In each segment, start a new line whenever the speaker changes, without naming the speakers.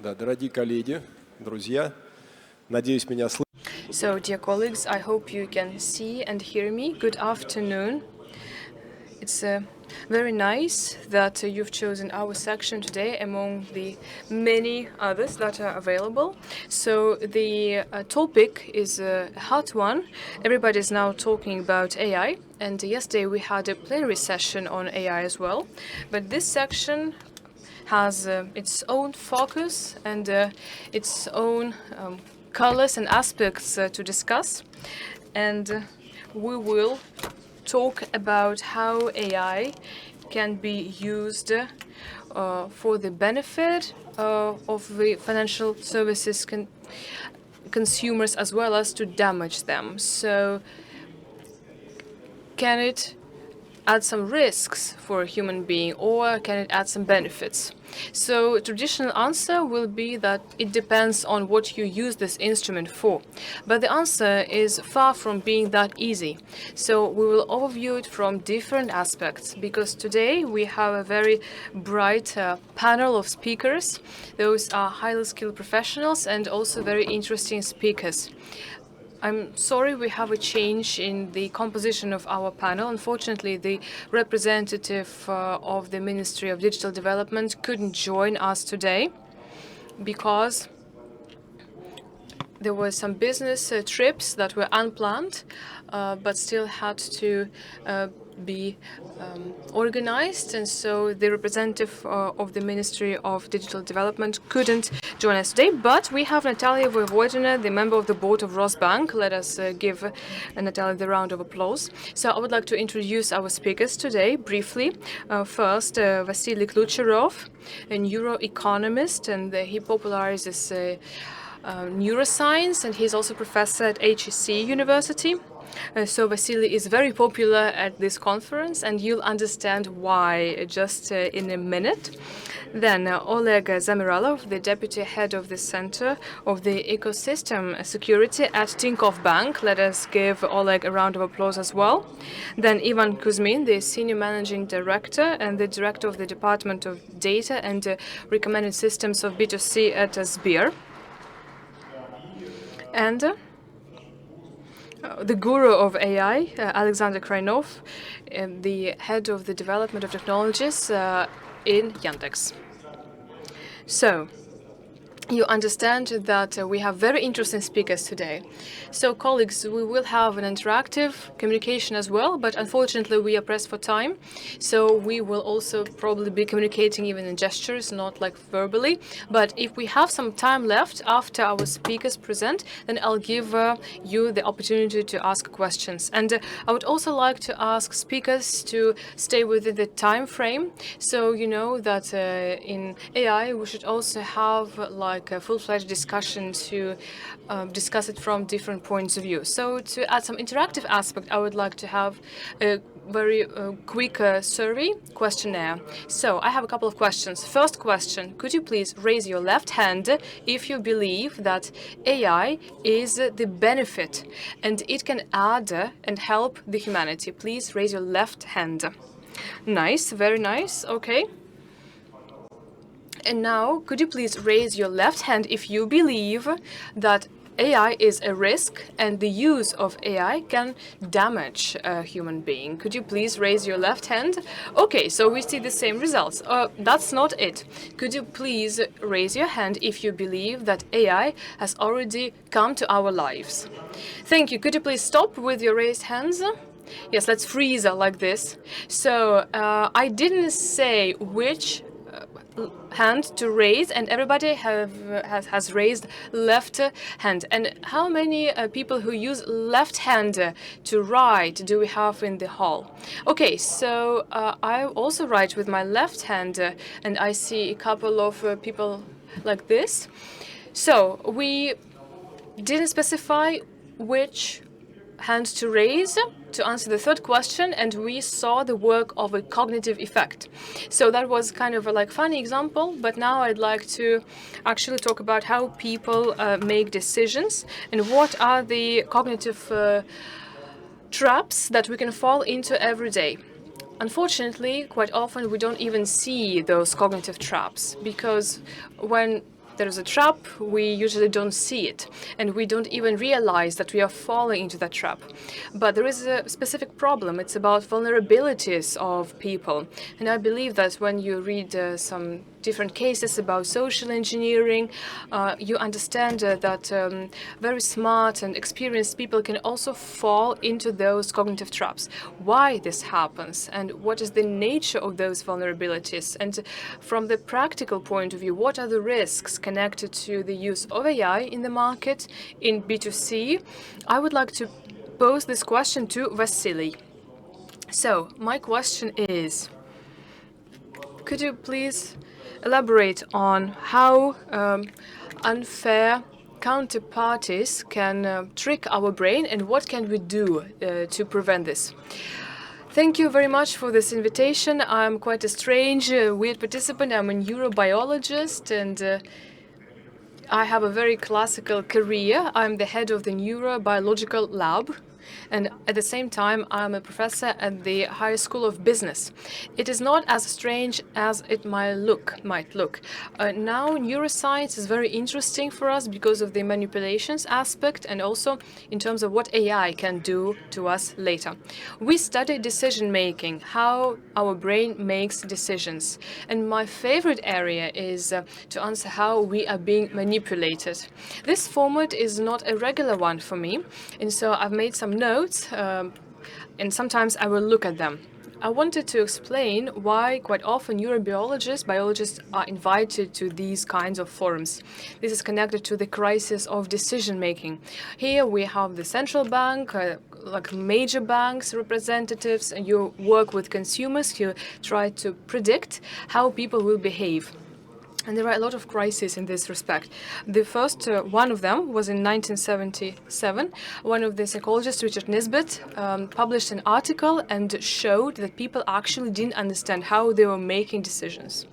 Да, дорогие коллеги, друзья, надеюсь, меня слышно.
So, dear colleagues, I hope you can see and hear me. Good afternoon. It's very nice that you've chosen our section today among the many others that are available. So the topic is a hot one. Everybody is now talking about AI, and yesterday we had a plenary session on AI as well. But this section has its own focus and its own colors and aspects to discuss. And we will talk about how AI can be used for the benefit of the financial services consumers as well as to damage them. So can it add some risks for a human being, or can it add some benefits? So traditional answer will be that it depends on what you use this instrument for. But the answer is far from being that easy. So we will overview it from different aspects, because today we have a very bright panel of speakers. Those are highly skilled professionals and also very interesting speakers. I'm sorry we have a change in the composition of our panel. Unfortunately, the representative of the Ministry of Digital Development couldn't join us today because there were some business trips that were unplanned, but still had to be organized, and so the representative of the Ministry of Digital Development couldn't join us today. But we have Natalya Voevodina, the member of the board of Rosbank. Let us give Natalya the round of applause. So I would like to introduce our speakers today briefly. First, Vasily Klucharev, a neuroeconomist, and he popularizes neuroscience, and he's also professor at HEC University. So Vasily is very popular at this conference, and you'll understand why just in a minute. Then Oleg Zamiralov, the deputy head of the Center of the Ecosystem Security at Tinkoff Bank. Let us give Oleg a round of applause as well. Then Ivan Kuzmin, the senior managing director and the director of the Department of Data and Recommended Systems of B2C at Sber. And the guru of AI, Alexander Krynov, the head of the development of technologies in Yandex. So, you understand that we have very interesting speakers today. So, colleagues, we will have an interactive communication as well, but unfortunately we are pressed for time. So we will also probably be communicating even in gestures, not like verbally. But if we have some time left after our speakers present, then I'll give you the opportunity to ask questions. And I would also like to ask speakers to stay within the time frame. So you know that in AI we should also have like a full-fledged discussion to discuss it from different points of view. So to add some interactive aspect, I would like to have a very quick survey questionnaire. So I have a couple of questions. First question, could you please raise your left hand if you believe that AI is the benefit and it can add and help the humanity? Please raise your left hand. Nice, very nice, okay. And now, could you please raise your left hand if you believe that AI is a risk and the use of AI can damage a human being? Could you please raise your left hand? Okay, so we see the same results. That's not it. Could you please raise your hand if you believe that AI has already come to our lives? Thank you. Could you please stop with your raised hands? Yes, let's freeze like this. So I didn't say which hand to raise, and everybody has raised left hand. And how many people who use left hand to write do we have in the hall? Okay, so I also write with my left hand, and I see a couple of people like this. So we didn't specify which hand to raise to answer the third question, and we saw the work of a cognitive effect. So that was kind of a like funny example, but now I'd like to actually talk about how people make decisions and what are the cognitive traps that we can fall into every day. Unfortunately, quite often we don't even see those cognitive traps, because when there is a trap, we usually don't see it, and we don't even realize that we are falling into that trap. But there is a specific problem. It's about vulnerabilities of people. And I believe that when you read some different cases about social engineering, you understand that very smart and experienced people can also fall into those cognitive traps. Why this happens and what is the nature of those vulnerabilities? And from the practical point of view, what are the risks connected to the use of AI in the market, in B2C? I would like to pose this question to Vasily. So, my question is, could you please elaborate on how unfair counterparties can trick our brain, and what can we do to prevent this? Thank you very much for this invitation. I'm quite a strange, weird participant. I'm a neurobiologist, and I have a very classical career. I'm the head of the neurobiological lab. And at the same time, I'm a professor at the Higher School of Business. It is not as strange as it might look. Now, neuroscience is very interesting for us because of the manipulations aspect and also in terms of what AI can do to us later. We study decision making, how our brain makes decisions. And my favorite area is to answer how we are being manipulated. This format is not a regular one for me, and so I've made some notes, and sometimes I will look at them. I wanted to explain why quite often biologists are invited to these kinds of forums. This is connected to the crisis of decision making. Here we have the central bank, like major banks representatives, and you work with consumers, you try to predict how people will behave. And there are a lot of crises in this respect. The first one of them was in 1977. One of the psychologists, Richard Nisbett, published an article and showed that people actually didn't understand how they were making decisions.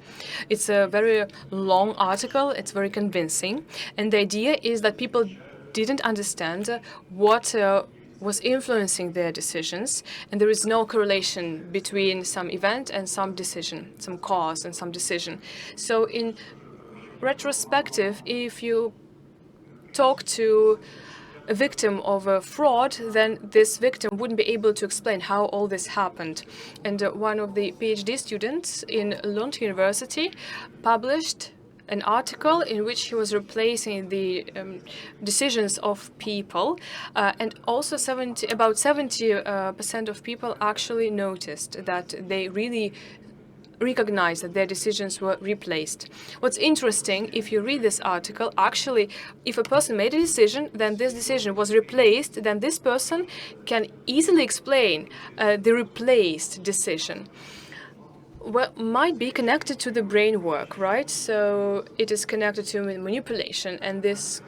It's a very long article. It's very convincing. And the idea is that people didn't understand what was influencing their decisions, and there is no correlation between some event and some decision, some cause and some decision. So in retrospective, if you talk to a victim of a fraud, then this victim wouldn't be able to explain how all this happened. And one of the PhD students in Lund University published an article in which he was replacing the decisions of people, and also about 70% of people actually noticed that they really recognized that their decisions were replaced. What's interesting, if you read this article, actually, if a person made a decision, then this decision was replaced, then this person can easily explain the replaced decision. Well, might be connected to the brain work, right? So it is connected to manipulation, and this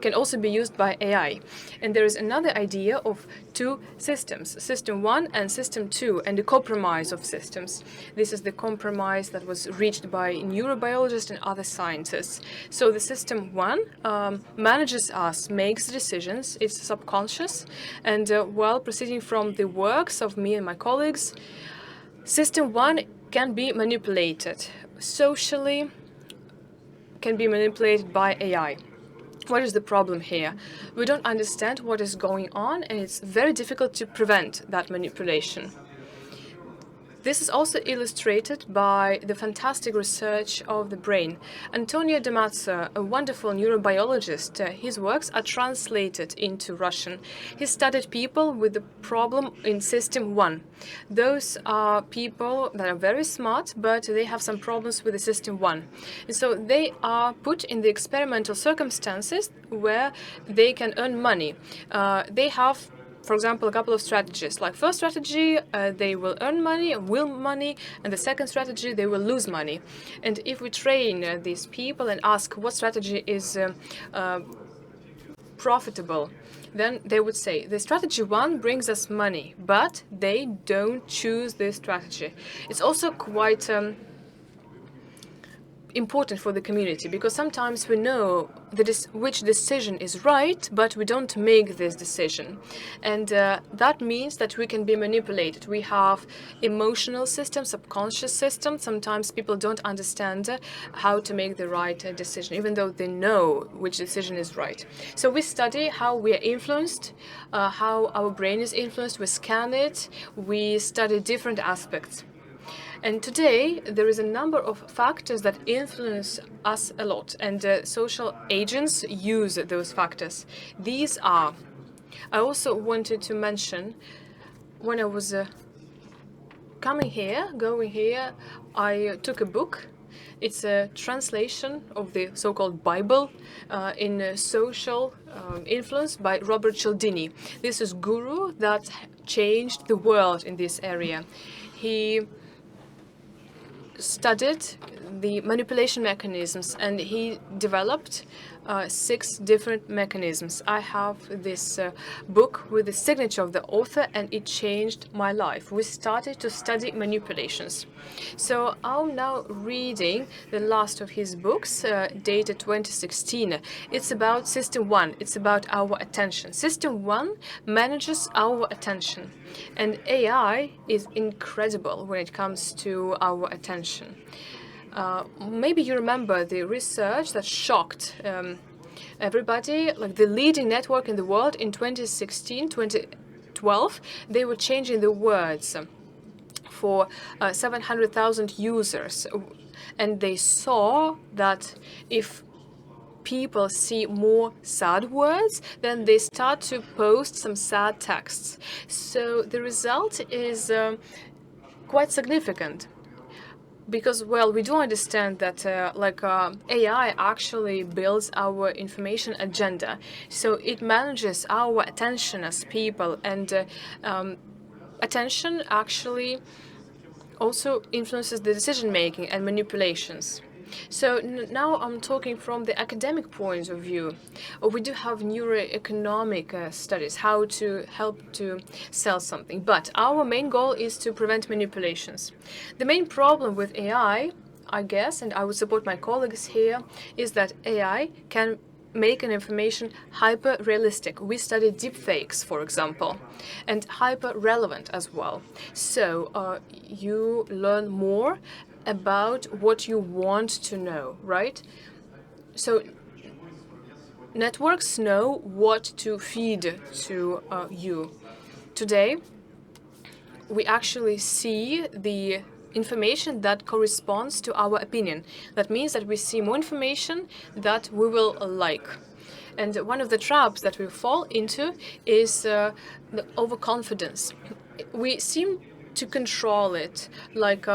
can also be used by AI. And there is another idea of two systems, System 1 and System 2, and the compromise of systems. This is the compromise that was reached by neurobiologists and other scientists. So the System 1 manages us, makes decisions, it's subconscious, and while proceeding from the works of me and my colleagues, System 1 can be manipulated socially, can be manipulated by AI. What is the problem here? We don't understand what is going on, and it's very difficult to prevent that manipulation. This is also illustrated by the fantastic research of the brain. Antonio Damasio, a wonderful neurobiologist, his works are translated into Russian. He studied people with the problem in System 1. Those are people that are very smart, but they have some problems with the System 1. And so they are put in the experimental circumstances where they can earn money. They have, for example, a couple of strategies. Like first strategy, they will earn money, win money, and the second strategy, they will lose money. And if we train these people and ask what strategy is profitable, then they would say, the strategy 1 brings us money, but they don't choose this strategy. It's also quite important for the community, because sometimes we know which decision is right, but we don't make this decision. And that means that we can be manipulated. We have emotional system, subconscious system. Sometimes people don't understand how to make the right decision, even though they know which decision is right. So we study how we are influenced, how our brain is influenced. We scan it. We study different aspects. And today, there is a number of factors that influence us a lot, and social agents use those factors. These are, I also wanted to mention, when I was going here, I took a book. It's a translation of the so-called Bible in social influence by Robert Cialdini. This is guru that changed the world in this area. He studied the manipulation mechanisms, and he developed 6 different mechanisms. I have this book with the signature of the author, and it changed my life. We started to study manipulations. So I'm now reading the last of his books, dated 2016. It's about System 1. It's about our attention. System 1 manages our attention. And AI is incredible when it comes to our attention. Maybe you remember the research that shocked everybody, like the leading network in the world in 2016, 2012, they were changing the words for 700,000 users. And they saw that if people see more sad words, then they start to post some sad texts. So the result is quite significant. Because, well, we do understand that AI actually builds our information agenda. So it manages our attention as people, and attention actually also influences the decision-making and manipulations. So now I'm talking from the academic point of view. We do have neuroeconomic studies, how to help to sell something. But our main goal is to prevent manipulations. The main problem with AI, I guess, and I would support my colleagues here, is that AI can make an information hyper-realistic. We study deepfakes, for example, and hyper-relevant as well. So you learn more about what you want to know, right? So networks know what to feed to you. Today, we actually see the information that corresponds to our opinion. That means that we see more information that we will like. And one of the traps that we fall into is the overconfidence. We seem to control it, like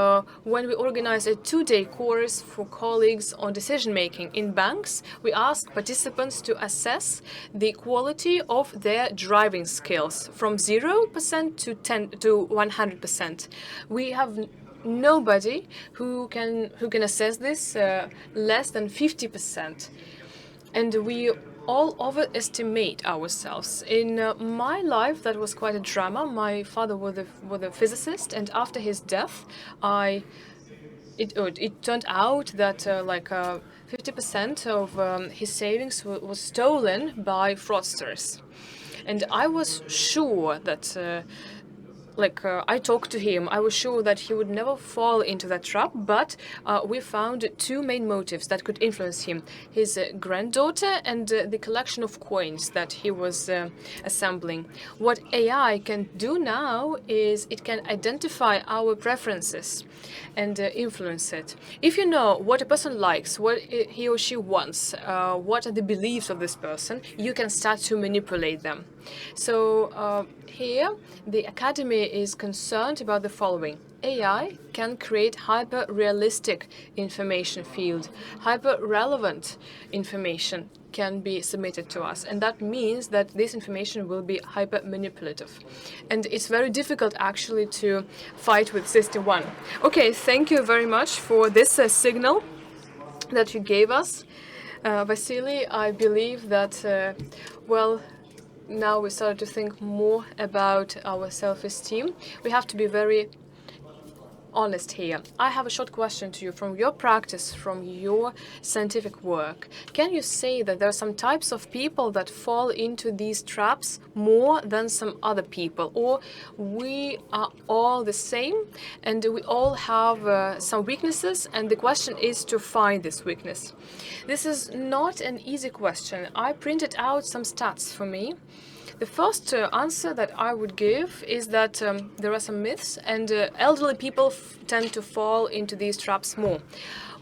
when we organize a 2-day course for colleagues on decision-making in banks, we ask participants to assess the quality of their driving skills from 0% to 100%. We have nobody who can assess this less than 50%, and we all overestimate ourselves. In my life, that was quite a drama. My father was a physicist, and after his death, it turned out that 50% of his savings was stolen by fraudsters, and I was sure that. I talked to him, I was sure that he would never fall into that trap, but we found 2 main motives that could influence him. His granddaughter and the collection of coins that he was assembling. What AI can do now is it can identify our preferences and influence it. If you know what a person likes, what he or she wants, what are the beliefs of this person, you can start to manipulate them. So here, the Academy is concerned about the following. AI can create hyper-realistic information field. Hyper-relevant information can be submitted to us, and that means that this information will be hyper-manipulative. And it's very difficult actually to fight with System 1. Okay, thank you very much for this signal that you gave us. Vasily, I believe that, now we started to think more about our self-esteem. We have to be very honest here. I have a short question to you. From your practice, from your scientific work, can you say that there are some types of people that fall into these traps more than some other people, or we are all the same and we all have some weaknesses, and the question is to find this weakness? This is not an easy question. I printed out some stats for me. The first answer that I would give is that there are some myths, and elderly people tend to fall into these traps more.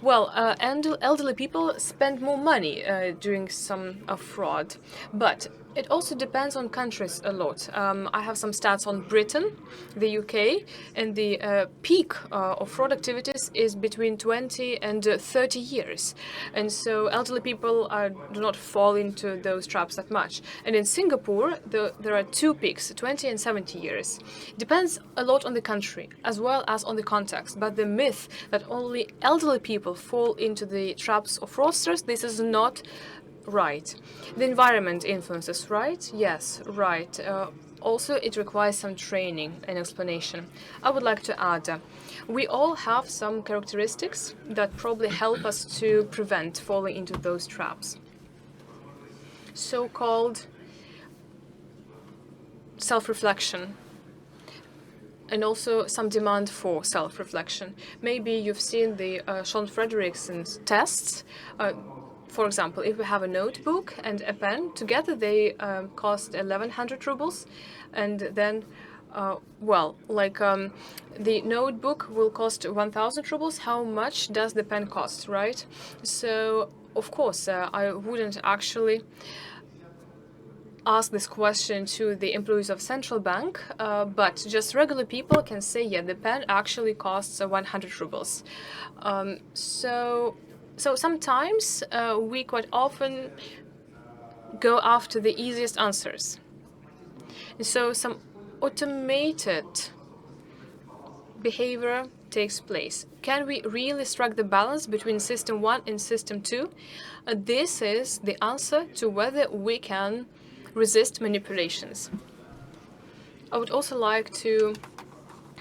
Well, and elderly people spend more money doing some fraud, but it also depends on countries a lot. I have some stats on Britain, the UK, and the peak of fraud activities is between 20 and 30 years. And so elderly people do not fall into those traps that much. And in Singapore, there are two peaks, 20 and 70 years. Depends a lot on the country, as well as on the context. But the myth that only elderly people fall into the traps of fraudsters, this is not right. The environment influences, right? Yes, right. Also, it requires some training and explanation. I would like to add, we all have some characteristics that probably help us to prevent falling into those traps. So-called self-reflection, and also some demand for self-reflection. Maybe you've seen the Sean Frederickson's tests. For example, if we have a notebook and a pen, together they cost 1,100 rubles. And then, the notebook will cost 1,000 rubles. How much does the pen cost, right? So, of course, I wouldn't actually ask this question to the employees of central bank, but just regular people can say, yeah, the pen actually costs 100 rubles. So sometimes we quite often go after the easiest answers. And so some automated behavior takes place. Can we really strike the balance between system 1 and system 2? This is the answer to whether we can resist manipulations. I would also like to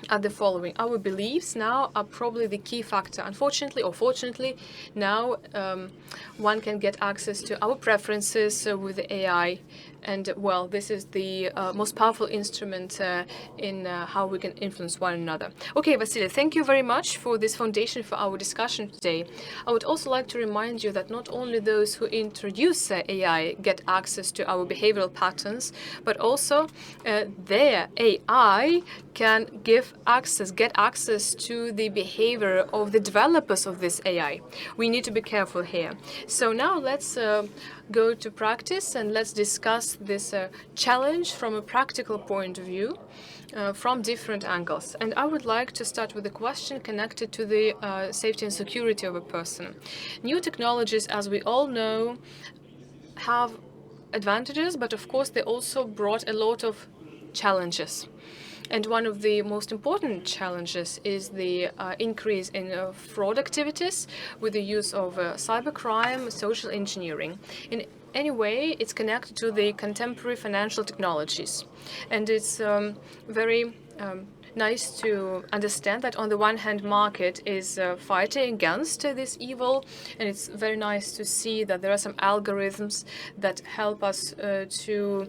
add the following. Our beliefs now are probably the key factor. Unfortunately or fortunately, now one can get access to our preferences with the AI. And, well, this is the most powerful instrument in how we can influence one another. Okay, Vasily, thank you very much for this foundation for our discussion today. I would also like to remind you that not only those who introduce AI get access to our behavioral patterns, but also their AI can get access to the behavior of the developers of this AI. We need to be careful here. So now let's go to practice and let's discuss this challenge from a practical point of view from different angles. And I would like to start with a question connected to the safety and security of a person. New technologies, as we all know, have advantages, but of course they also brought a lot of challenges. And one of the most important challenges is the increase in fraud activities with the use of cybercrime, social engineering. In any way, it's connected to the contemporary financial technologies. And it's very nice to understand that on the one hand, market is fighting against this evil, and it's very nice to see that there are some algorithms that help us to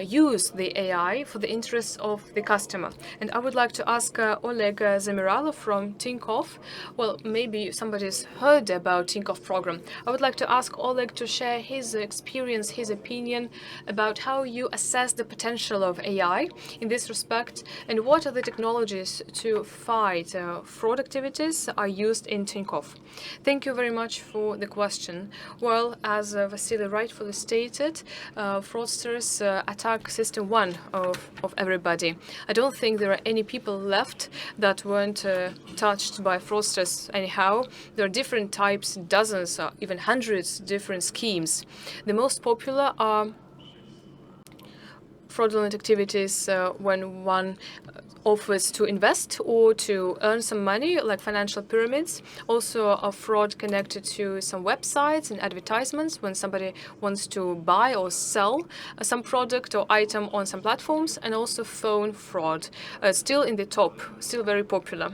use the AI for the interests of the customer. And I would like to ask Oleg Zamiralov from Tinkoff. Well, maybe somebody's heard about Tinkoff program. I would like to ask Oleg to share his experience, his opinion about how you assess the potential of AI in this respect, and what are the technologies to fight fraud activities are used in Tinkoff. Thank you very much for the question. Well, as Vasily rightfully stated, fraudsters attack system 1 of everybody. I don't think there are any people left that weren't touched by fraudsters anyhow. There are different types, dozens or even hundreds different schemes. The most popular are fraudulent activities when one offers to invest or to earn some money, like financial pyramids. Also, a fraud connected to some websites and advertisements when somebody wants to buy or sell some product or item on some platforms, and also phone fraud, still in the top, still very popular.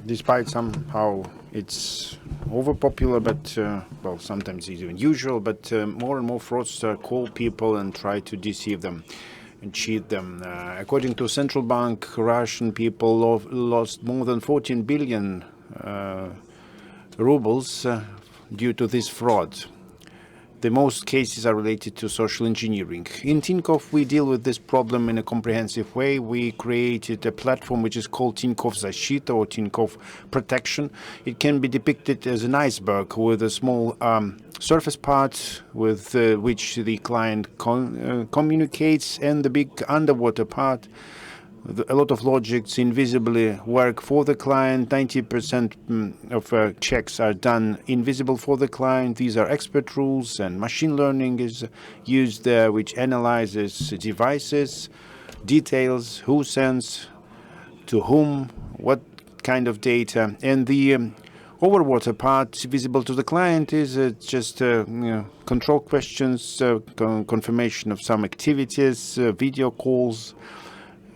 Despite somehow it's overpopular, but well, sometimes it's even usual, but more and more fraudsters call people and try to deceive them and cheat them. According to central bank, Russian people lost more than 14 billion rubles due to this fraud. The most cases are related to social engineering. In Tinkoff, we deal with this problem in a comprehensive way. We created a platform which is called Tinkoff Защита or Tinkoff Protection. It can be depicted as an iceberg with a small surface part with which the client communicates, and the big underwater part. A lot of logics invisibly work for the client. 90% of checks are done invisible for the client. These are expert rules, and machine learning is used there, which analyzes devices, details, who sends, to whom, what kind of data. And the overwater part visible to the client is just control questions, confirmation of some activities, video calls.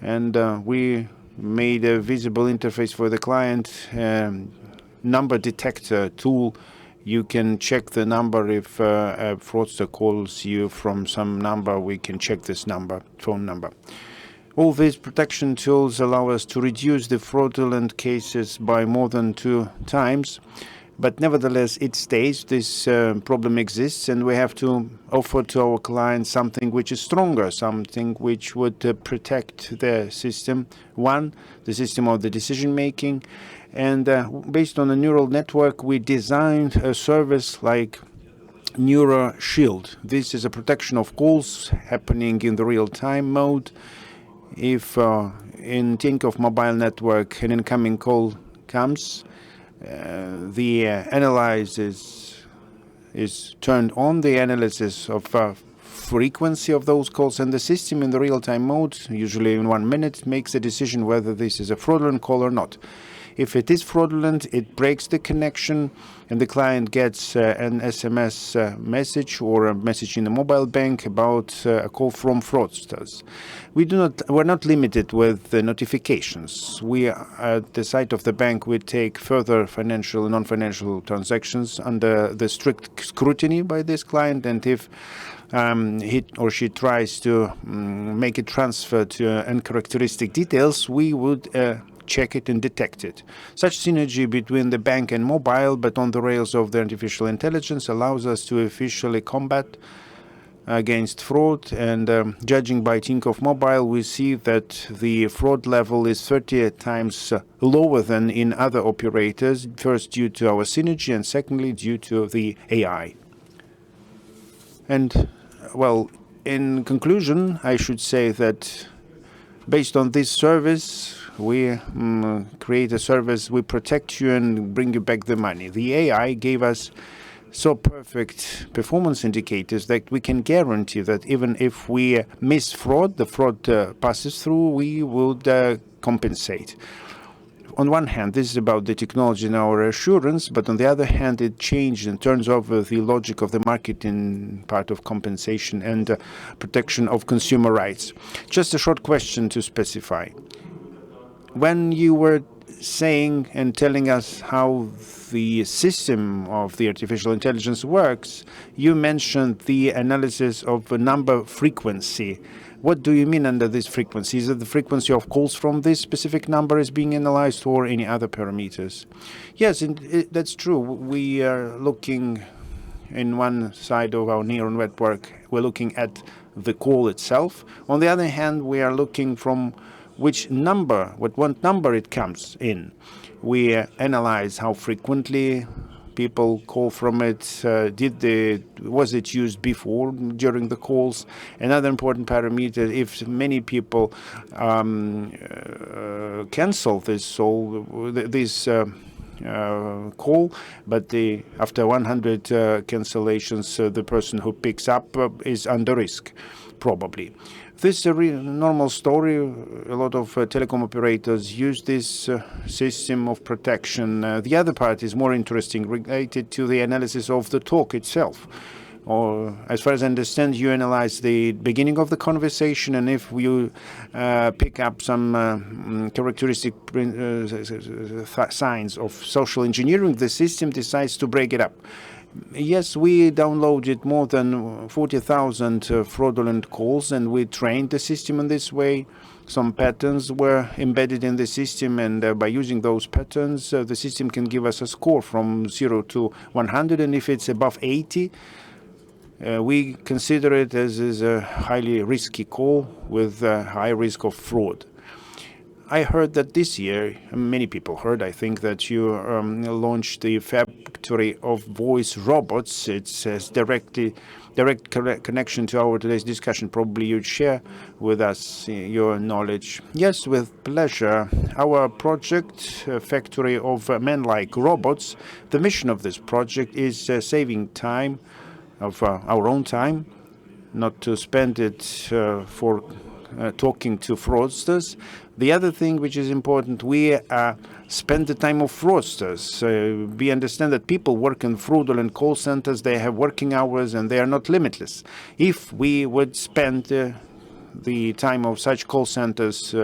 And we made a visible interface for the client, number detector tool. You can check the number. If a fraudster calls you from some number, we can check this number, phone number. All these protection tools allow us to reduce the fraudulent cases by more than 2 times. But nevertheless, it stays. This problem exists, and we have to offer to our clients something which is stronger, something which would protect the system. One, the system of the decision-making. And based on a neural network, we designed a service like Neuro Shield. This is a protection of calls happening in the real-time mode. If in Tinkoff mobile network an incoming call comes, the analysis is turned on, the analysis of frequency of those calls, and the system in the real-time mode, usually in 1 minute, makes a decision whether this is a fraudulent call or not. If it is fraudulent, it breaks the connection, and the client gets an SMS message or a message in the mobile bank about a call from fraudsters. We're not limited with the notifications. We, at the site of the bank, we take further financial and non-financial transactions under the strict scrutiny by this client, and if he or she tries to make a transfer to uncharacteristic details, we would check it and detect it. Such synergy between the bank and mobile, but on the rails of the artificial intelligence, allows us to officially combat against fraud. And judging by Tinkoff Mobile, we see that the fraud level is 30 times lower than in other operators, first due to our synergy, and secondly due to the AI. And, well, in conclusion, I should say that based on this service, we create a service, we protect you and bring you back the money. The AI gave us so perfect performance indicators that we can guarantee that even if we miss fraud, the fraud passes through, we would compensate. On one hand, this is about the technology and our assurance, but on the other hand, it changed and turns over the logic of the market in part of compensation and protection of consumer rights. Just a short question to specify. When you were saying and telling us how the system of the artificial intelligence works, you mentioned the analysis of a number frequency. What do you mean under this frequency? Is it the frequency of calls from this specific number is being analyzed, or any other parameters? Yes, that's true. We are looking in one side of our neural network, we're looking at the call itself. On the other hand, we are looking from which number, what number it comes in. We analyze how frequently people call from it. Was it used before, during the calls? Another important parameter, if many people cancel this call, but after 100 cancellations, the person who picks up is under risk, probably. This is a normal story. A lot of telecom operators use this system of protection. The other part is more interesting, related to the analysis of the talk itself. Or, as far as I understand, you analyze the beginning of the conversation, and if you pick up some characteristic signs of social engineering, the system decides to break it up. Yes, we downloaded more than 40,000 fraudulent calls, and we trained the system in this way. Some patterns were embedded in the system, and by using those patterns, the system can give us a score from 0 to 100, and if it's above 80, we consider it as a highly risky call with a high risk of fraud. I heard that this year, many people heard, I think, that you launched the factory of voice robots. It has direct connection to our today's discussion. Probably you'd share with us your knowledge. Yes, with pleasure. Our project, Factory of Men-like Robots, the mission of this project is saving time, of our own time, not to spend it for talking to fraudsters. The other thing which is important, we spend the time of fraudsters. We understand that people work in fraudulent call centers, they have working hours, and they are not limitless. If we would spend the time of such call centers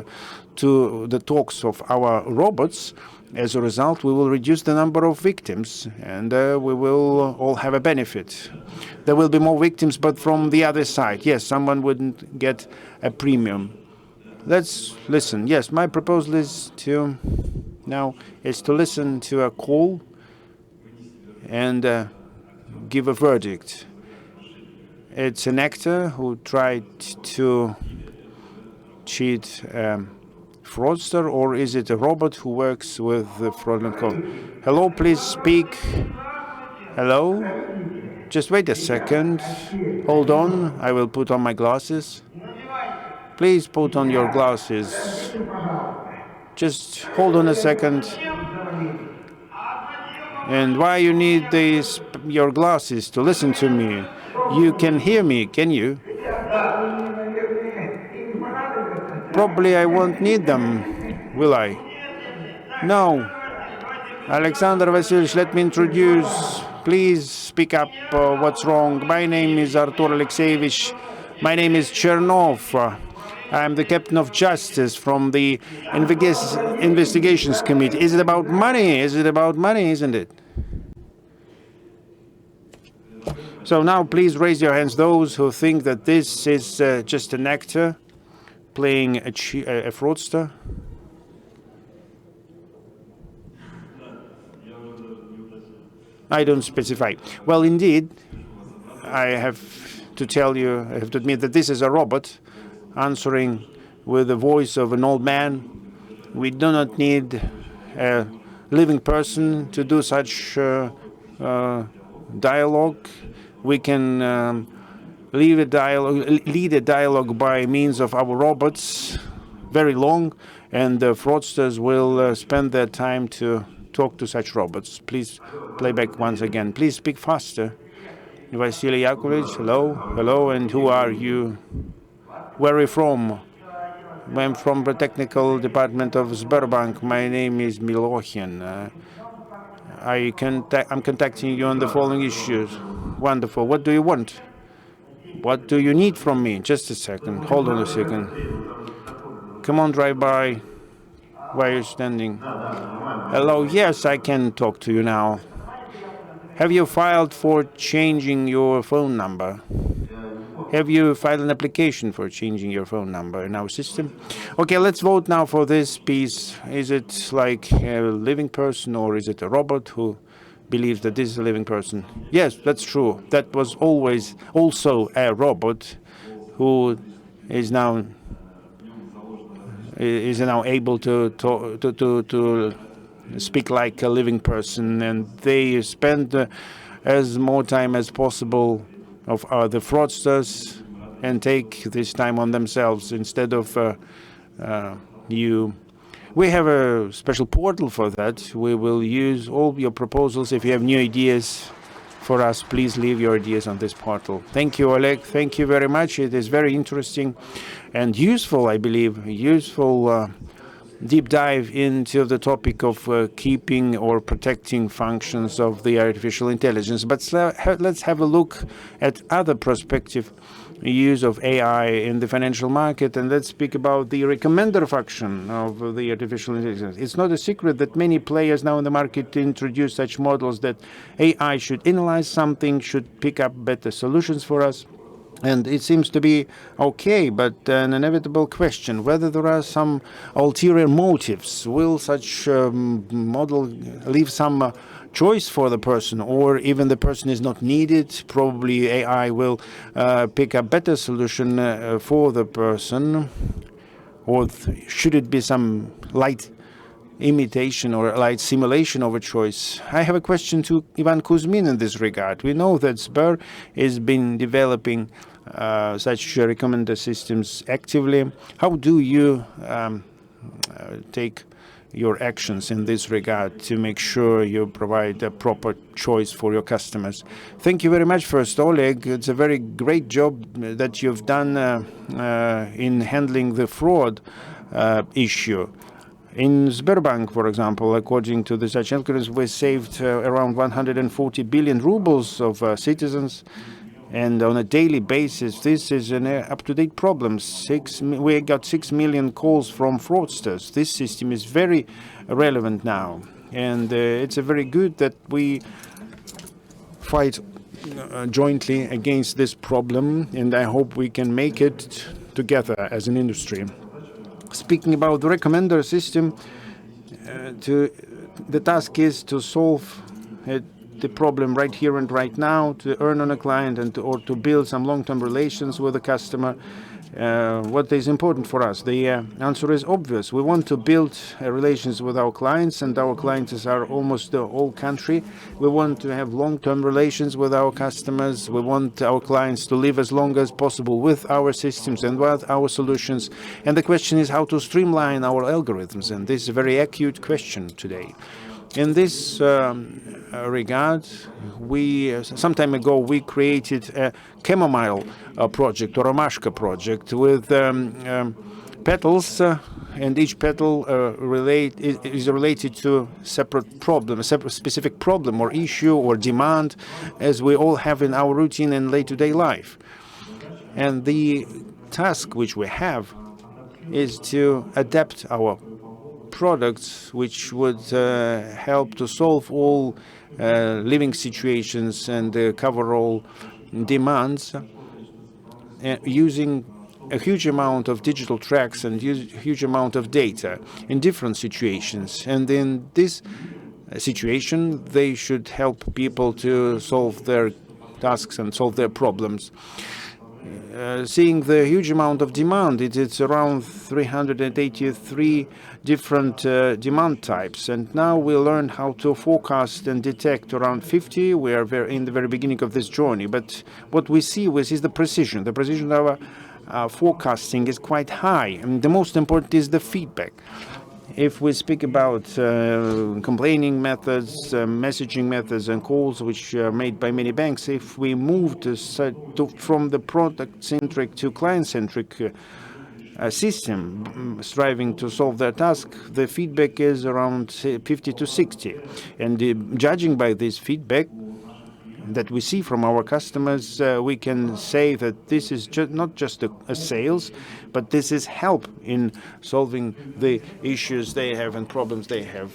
to the talks of our robots, as a result, we will reduce the number of victims, and we will all have a benefit. There will be more victims, but from the other side. Yes, someone wouldn't get a premium. Let's listen. Yes, my proposal is to listen to a call and give a verdict. It's an actor who tried to cheat fraudster, or is it a robot who works with the fraudulent call? Hello, please speak. Hello? Just wait a second. Hold on. I will put on my glasses. Please put on your glasses. Just hold on a second. And why you need your glasses to listen to me? You can hear me, can you? Probably I won't need them, will I? No. Alexander Vasilyevich, let me introduce. Please speak up. What's wrong? My name is Artur Alexeyevich. My name is Chernov. I'm the captain of justice from the investigations committee. Is it about money? Is it about money, isn't it? So now please raise your hands, those who think that this is just an actor playing a fraudster. I don't specify. Well, indeed, I have to admit that this is a robot answering with the voice of an old man. We do not need a living person to do such dialogue. We can lead a dialogue by means of our robots, very long, and the fraudsters will spend their time to talk to such robots. Please play back once again. Please speak faster. Vasily Yakovlevich, hello. Hello, and who are you? Where are you from? I'm from the technical department of Sberbank. My name is Milokhin. I'm contacting you on the following issues. Wonderful. What do you want? What do you need from me? Just a second. Hold on a second. Come on, drive by. Why are you standing? Hello. Yes, I can talk to you now. Have you filed for changing your phone number? Have you filed an application for changing your phone number in our system? Okay, let's vote now for this piece. Is it like a living person, or is it a robot who believes that this is a living person? Yes, that's true. That was always also a robot who is now able to speak like a living person, and they spend as more time as possible of the fraudsters and take this time on themselves instead of you We have a special portal for that. We will use all your proposals. If you have new ideas for us, please leave your ideas on this portal. Thank you, Oleg. Thank you very much. It is very interesting and useful, I believe, useful deep dive into the topic of keeping or protecting functions of the artificial intelligence. But let's have a look at other perspective use of AI in the financial market, and let's speak about the recommender function of the artificial intelligence. It's not a secret that many players now in the market introduce such models that AI should analyze something, should pick up better solutions for us. And it seems to be okay, but an inevitable question, whether there are some ulterior motives. Will such model leave some choice for the person, or even the person is not needed? Probably AI will pick a better solution for the person. Or should it be some light imitation or light simulation of a choice? I have a question to Ivan Kuzmin in this regard. We know that Sber has been developing such recommender systems actively. How do you take your actions in this regard to make sure you provide a proper choice for your customers? Thank you very much. First, Oleg, it's a very great job that you've done in handling the fraud issue. In Sberbank, for example, according to the such calculations, we saved around 140 billion rubles of citizens. And on a daily basis, this is an up-to-date problem. We got 6 million calls from fraudsters. This system is very relevant now. And it's very good that we fight jointly against this problem. And I hope we can make it together as an industry. Speaking about the recommender system, the task is to solve the problem right here and right now, to earn on a client and or to build some long-term relations with the customer. What is important for us? The answer is obvious. We want to build relations with our clients, and our clients are almost the whole country. We want to have long-term relations with our customers. We want our clients to live as long as possible with our systems and with our solutions. And the question is how to streamline our algorithms, and this is a very acute question today. In this regard, some time ago we created a chamomile project or a Mashka project with petals, and each petal is related to separate problem, a separate specific problem or issue or demand, as we all have in our routine and day-to-day life. And the task which we have is to adapt our products which would help to solve all living situations and cover all demands using a huge amount of digital tracks and a huge amount of data in different situations. And in this situation, they should help people to solve their tasks and solve their problems. Seeing the huge amount of demand, it's around 383 different demand types, and now we learn how to forecast and detect around 50. We are in the very beginning of this journey, but what we see is the precision. The precision of our forecasting is quite high, and the most important is the feedback. If we speak about complaining methods, messaging methods, and calls which are made by many banks, if we move from the product-centric to client-centric system, striving to solve their task, the feedback is around 50 to 60. And judging by this feedback that we see from our customers, we can say that this is not just a sales, but this is help in solving the issues they have and problems they have.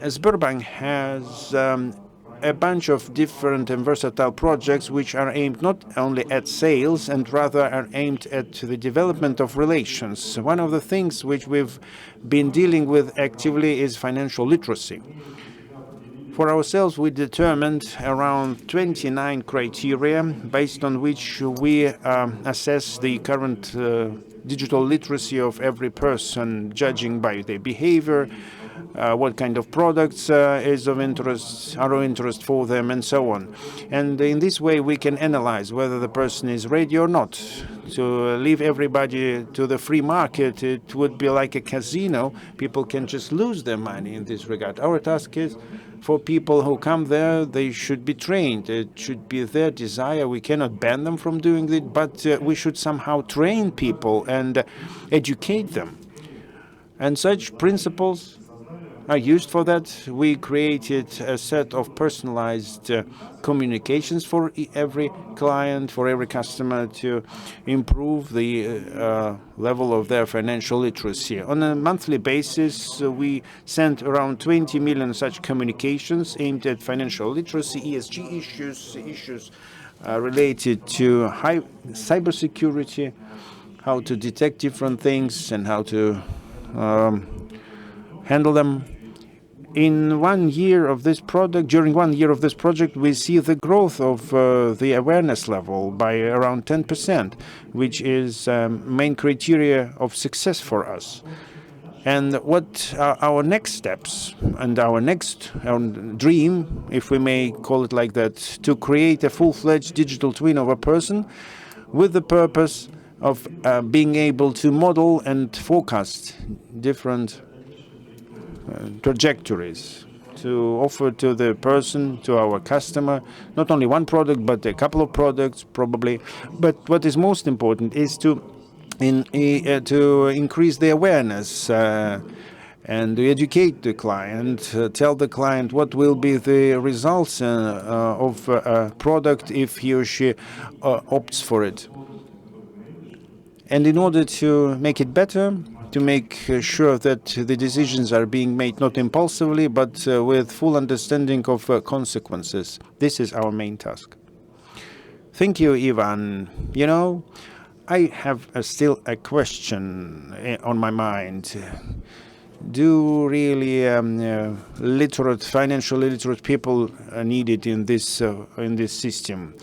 Sberbank has a bunch of different and versatile projects which are aimed not only at sales and rather are aimed at the development of relations. One of the things which we've been dealing with actively is financial literacy. For ourselves, we determined around 29 criteria based on which we assess the current digital literacy of every person, judging by their behavior, what kind of products are of interest for them, and so on. And in this way, we can analyze whether the person is ready or not. To leave everybody to the free market, it would be like a casino. People can just lose their money in this regard. Our task is for people who come there, they should be trained. It should be their desire. We cannot ban them from doing it, but we should somehow train people and educate them. And such principles are used for that. We created a set of personalized communications for every client, for every customer, to improve the level of their financial literacy. On a monthly basis, we sent around 20 million such communications aimed at financial literacy, ESG issues related to high cybersecurity, how to detect different things and how to handle them. In 1 year of this project, during 1 year of this project, we see the growth of the awareness level by around 10%, which is main criteria of success for us. And what are our next steps and our next dream, if we may call it like that, to create a full-fledged digital twin of a person with the purpose of being able to model and forecast different trajectories, to offer to the person, to our customer, not only one product, but a couple of products probably. But what is most important is to increase the awareness and to educate the client, tell the client what will be the results of a product if he or she opts for it. And in order to make it better, to make sure that the decisions are being made not impulsively, but with full understanding of consequences. This is our main task. Thank you, Ivan. You know, I have still a question on my mind. Do really financially literate people are needed in this system?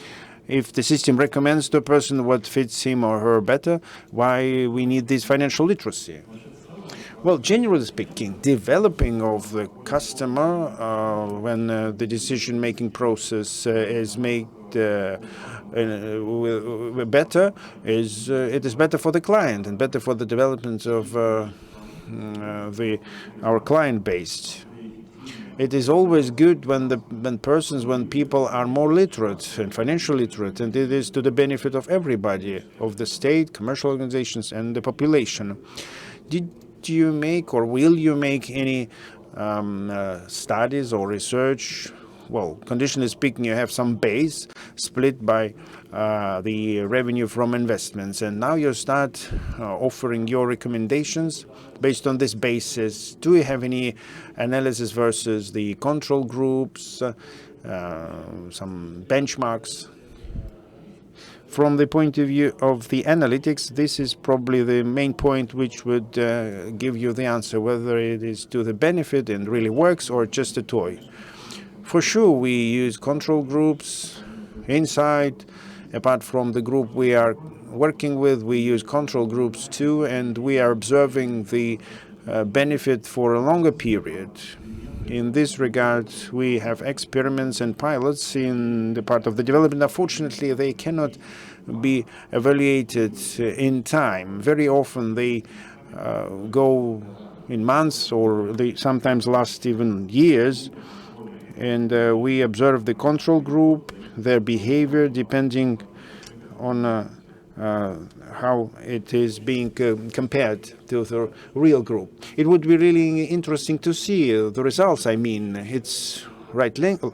If the system recommends to a person what fits him or her better, why we need this financial literacy? Well, generally speaking, developing of the customer when the decision-making process is made better, it is better for the client and better for the development of our client base. It is always good when people are more literate and financially literate, and it is to the benefit of everybody, of the state, commercial organizations, and the population. Did you make or will you make any studies or research? Well, conditionally speaking, you have some base split by the revenue from investments, and now you start offering your recommendations based on this basis. Do you have any analysis versus the control groups, some benchmarks? From the point of view of the analytics, this is probably the main point which would give you the answer, whether it is to the benefit and really works or just a toy. For sure, we use control groups inside. Apart from the group we are working with, we use control groups too, and we are observing the benefit for a longer period. In this regard, we have experiments and pilots in the part of the development. Unfortunately, they cannot be evaluated in time. Very often they go in months, or they sometimes last even years. And we observe the control group, their behavior, depending on how it is being compared to the real group. It would be really interesting to see the results. I mean, it's right length.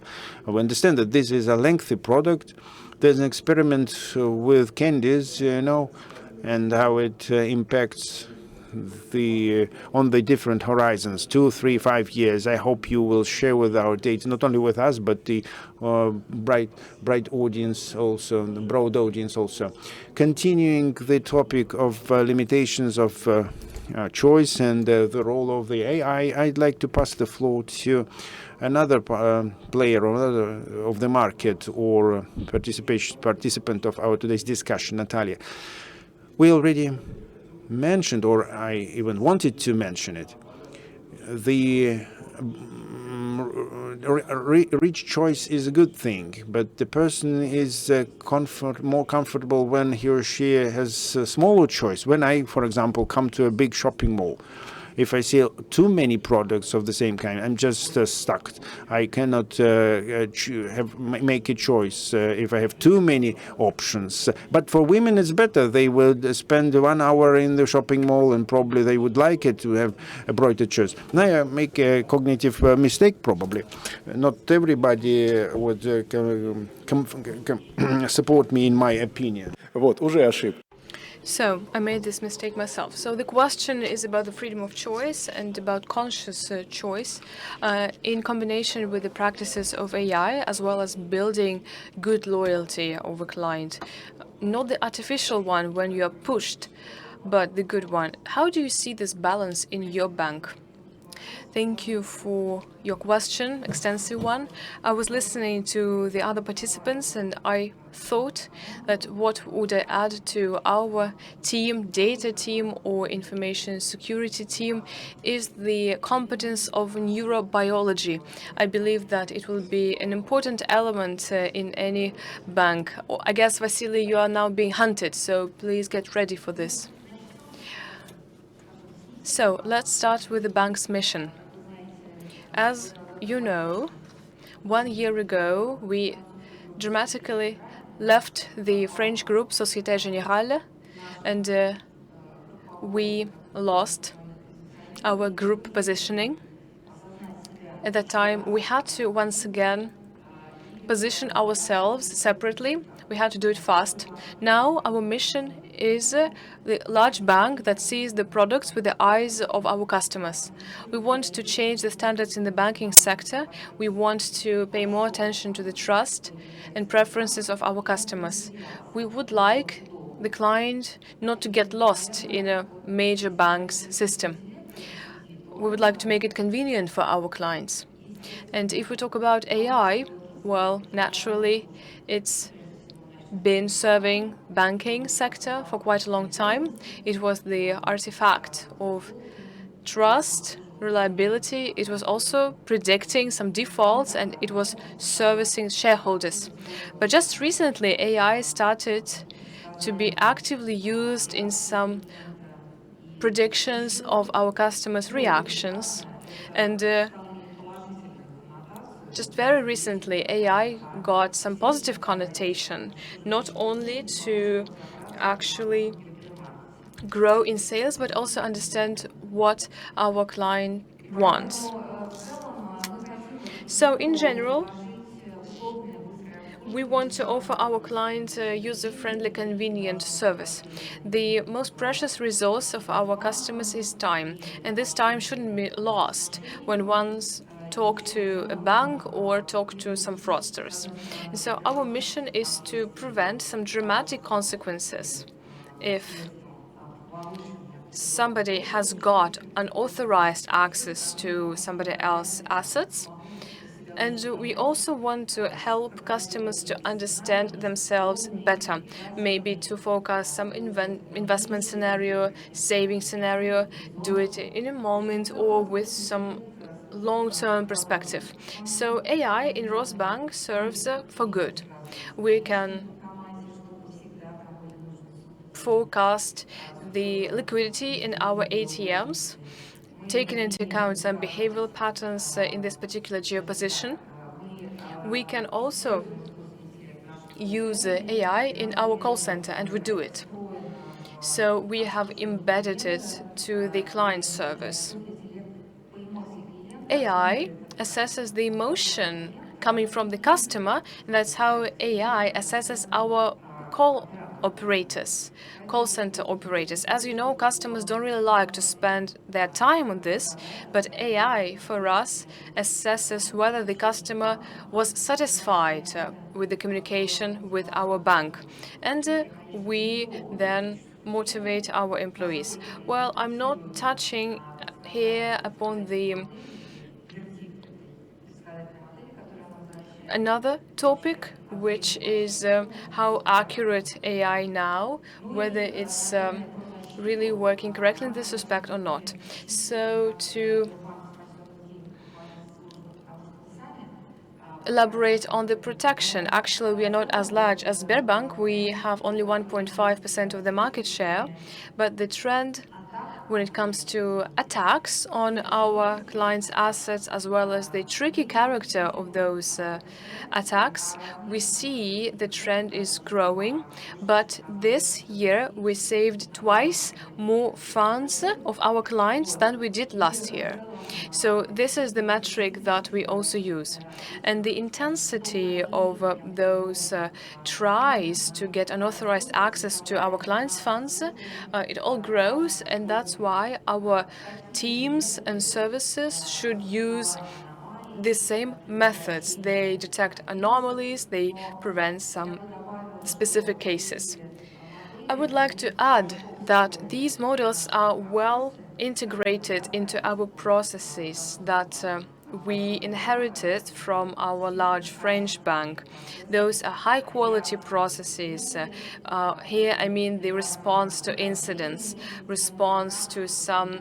We understand that this is a lengthy product. There's an experiment with candies, you know, and how it impacts on the different horizons, 2, 3, 5 years. I hope you will share with our data, not only with us, but the bright audience also, the broad audience also. Continuing the topic of limitations of choice and the role of the AI, I'd like to pass the floor to another player or another of the market or participant of our today's discussion, Natalya. We already mentioned, or I even wanted to mention it, the rich choice is a good thing, but the person is more comfortable when he or she has a smaller choice. When I, for example, come to a big shopping mall, if I see too many products of the same kind, I'm just stuck. I cannot make a choice if I have too many options. But for women, it's better. They would spend 1 hour in the shopping mall, and probably they would like it to have a broader choice. Now I make a cognitive mistake, probably. Not everybody would support me in my opinion.
Вот, уже ошибка.
So I made this mistake myself. So the question is about the freedom of choice and about conscious choice in combination with the practices of AI, as well as building good loyalty of a client. Not the artificial one when you are pushed, but the good one. How do you see this balance in your bank? Thank you for your question, extensive one. I was listening to the other participants and I thought that what would I add to our team, data team or information security team, is the competence of neurobiology. I believe that it will be an important element in any bank. I guess, Vasily, you are now being hunted, so please get ready for this. So let's start with the bank's mission. As you know, 1 year ago, we dramatically left the French group Société Générale, and we lost our group positioning. At that time, we had to once again position ourselves separately. We had to do it fast. Now our mission is the large bank that sees the products with the eyes of our customers. We want to change the standards in the banking sector. We want to pay more attention to the trust and preferences of our customers. We would like the client not to get lost in a major bank's system. We would like to make it convenient for our clients. And if we talk about AI, well, naturally, it's been serving banking sector for quite a long time. It was the artifact of trust, reliability. It was also predicting some defaults, and it was servicing shareholders. But just recently, AI started to be actively used in some predictions of our customers' reactions. And just very recently, AI got some positive connotation, not only to actually grow in sales, but also understand what our client wants. So in general, we want to offer our clients a user-friendly, convenient service. The most precious resource of our customers is time, and this time shouldn't be lost when one's talk to a bank or talk to some fraudsters. And so our mission is to prevent some dramatic consequences if somebody has got unauthorized access to somebody else's assets. And we also want to help customers to understand themselves better, maybe to focus some investment scenario, saving scenario, do it in a moment or with some long-term perspective. So AI in Rosbank serves for good. We can forecast the liquidity in our ATMs, taking into account some behavioral patterns in this particular geoposition. We can also use AI in our call center, and we do it. So we have embedded it to the client service. AI assesses the emotion coming from the customer, and that's how AI assesses our call center operators. As you know, customers don't really like to spend their time on this, but AI for us assesses whether the customer was satisfied with the communication with our bank. And we then motivate our employees. Well, I'm not touching here upon the another topic, which is how accurate AI now, whether it's really working correctly in this respect or not. So to elaborate on the protection. Actually, we are not as large as Sberbank. We have only 1.5% of the market share, but the trend when it comes to attacks on our clients' assets, as well as the tricky character of those attacks, we see the trend is growing. But this year, we saved twice more funds of our clients than we did last year. So this is the metric that we also use. And the intensity of those tries to get unauthorized access to our clients' funds, it all grows, and that's why our teams and services should use the same methods. They detect anomalies, they prevent some specific cases. I would like to add that these models are well integrated into our processes that we inherited from our large French bank. Those are high-quality processes. Here, I mean the response to incidents, response to some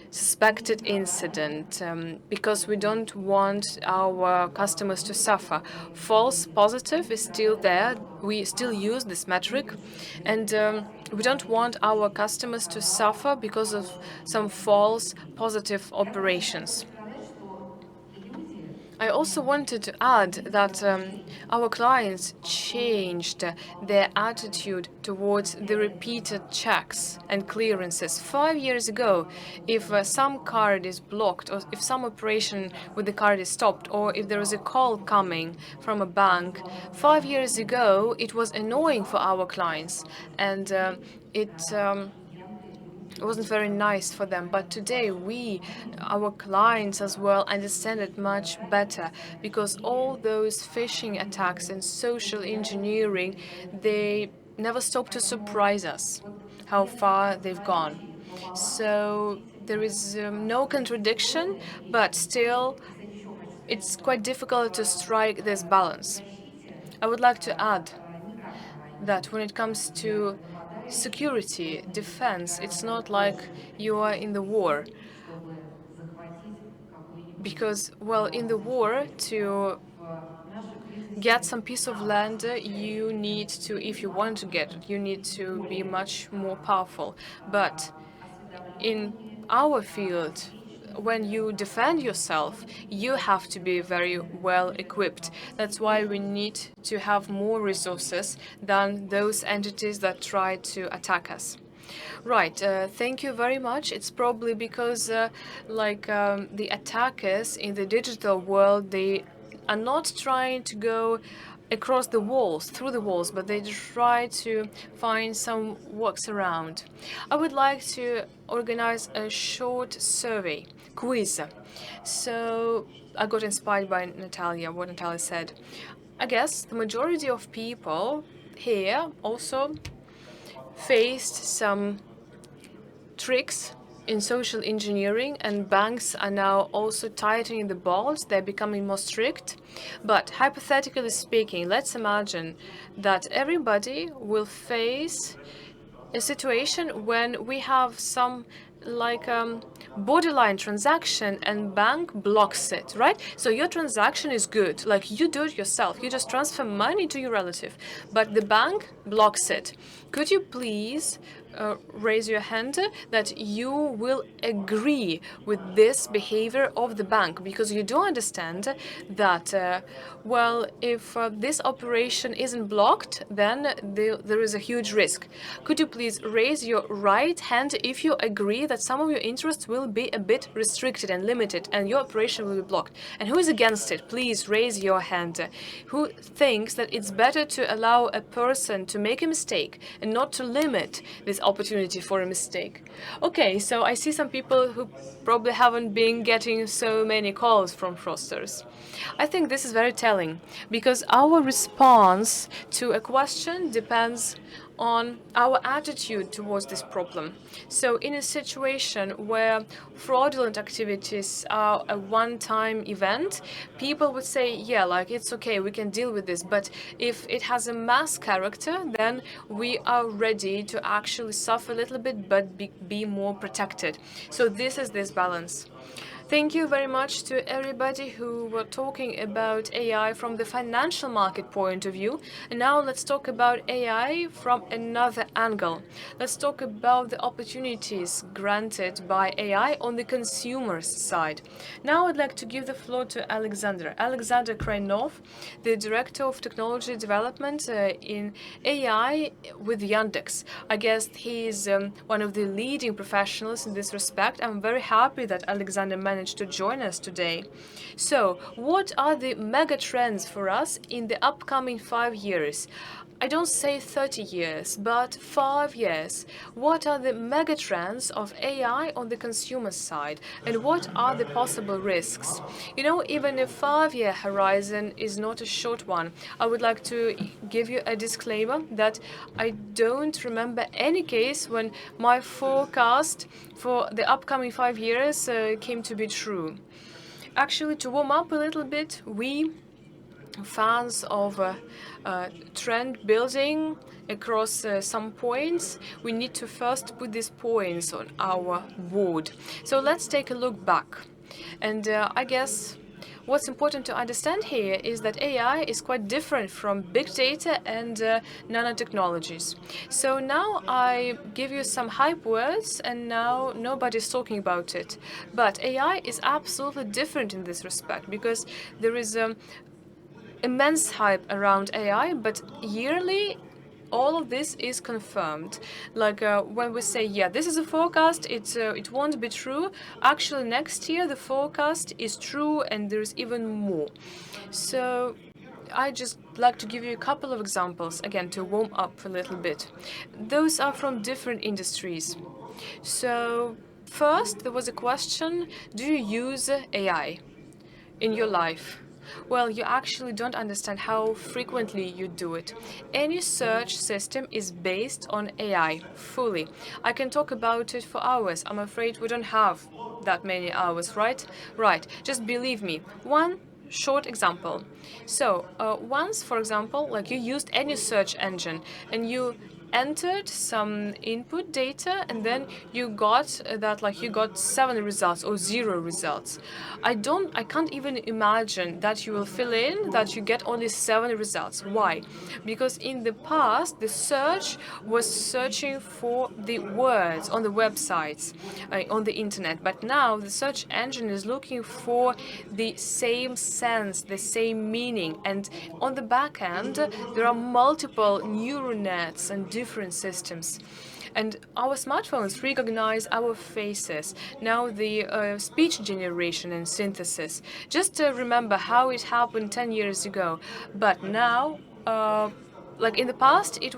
suspected incident, because we don't want our customers to suffer. False positive is still there. We still use this metric, and we don't want our customers to suffer because of some false positive operations. I also wanted to add that our clients changed their attitude towards the repeated checks and clearances. 5 years ago, if some card is blocked, or if some operation with the card is stopped, or if there is a call coming from a bank, 5 years ago it was annoying for our clients, and it wasn't very nice for them. But today our clients as well, understand it much better, because all those phishing attacks and social engineering, they never stop to surprise us how far they've gone. So there is no contradiction, but still it's quite difficult to strike this balance. I would like to add that when it comes to security, defense, it's not like you are in the war. Because, well, in the war, to get some piece of land, you need to, if you want to get it, you need to be much more powerful. But in our field, when you defend yourself, you have to be very well equipped. That's why we need to have more resources than those entities that try to attack us. Right, thank you very much. It's probably because the attackers in the digital world, they are not trying to go across the walls, through the walls, but they try to find some works around. I would like to organize a short survey, quiz. So I got inspired by Natalya, what Natalya said. I guess the majority of people here also faced some tricks in social engineering, and banks are now also tightening the bolts. They're becoming more strict. But hypothetically speaking, let's imagine that everybody will face a situation when we have some borderline transaction and bank blocks it, right? So your transaction is good, like you do it yourself, you just transfer money to your relative, but the bank blocks it. Could you please raise your hand that you will agree with this behavior of the bank, because you do understand that, well, if this operation isn't blocked, then there is a huge risk. Could you please raise your right hand if you agree that some of your interests will be a bit restricted and limited and your operation will be blocked? And who is against it? Please raise your hand. Who thinks that it's better to allow a person to make a mistake and not to limit this opportunity for a mistake? Okay, so I see some people who probably haven't been getting so many calls from fraudsters. I think this is very telling, because our response to a question depends on our attitude towards this problem. So in a situation where fraudulent activities are a one-time event, people would say, yeah, like it's okay, we can deal with this. But if it has a mass character, then we are ready to actually suffer a little bit, but be more protected. So this is this balance. Thank you very much to everybody who were talking about AI from the financial market point of view. And now let's talk about AI from another angle. Let's talk about the opportunities granted by AI on the consumer's side. Now I'd like to give the floor to Alexander Krainov, the Director of Technology Development in AI with Yandex. I guess he is one of the leading professionals in this respect. I'm very happy that Alexander managed to join us today. So, what are the mega trends for us in the upcoming 5 years? I don't say 30 years, but 5 years. What are the mega trends of AI on the consumer side, and what are the possible risks? You know, even a 5-year horizon is not a short one. I would like to give you a disclaimer that I don't remember any case when my forecast for the upcoming 5 years came to be true. Actually, to warm up a little bit, we fans of trend building across some points, we need to first put these points on our board. So let's take a look back. And I guess what's important to understand here is that AI is quite different from big data and nanotechnologies. So now I give you some hype words, and now nobody's talking about it. But AI is absolutely different in this respect because there is immense hype around AI, but yearly all of this is confirmed. Like when we say, yeah, this is a forecast, it won't be true. Actually, next year the forecast is true, and there's even more. So I just like to give you a couple of examples, again, to warm up a little bit. Those are from different industries. So first, there was a question, do you use AI in your life? Well, you actually don't understand how frequently you do it. Any search system is based on AI, fully. I can talk about it for hours. I'm afraid we don't have that many hours, right? Right, just believe me. One short example. So, once, for example, like you used any search engine and you entered some input data, and then you got that, like you got 7 results or 0 results. I can't even imagine that you will fill in that you get only 7 results. Why? Because in the past the search was searching for the words on the websites, on the internet, but now the search engine is looking for the same sense, the same meaning, and on the back end there are multiple neural nets and different systems. And our smartphones recognize our faces. Now the speech generation and synthesis. Just remember how it happened 10 years ago. But now, like in the past, it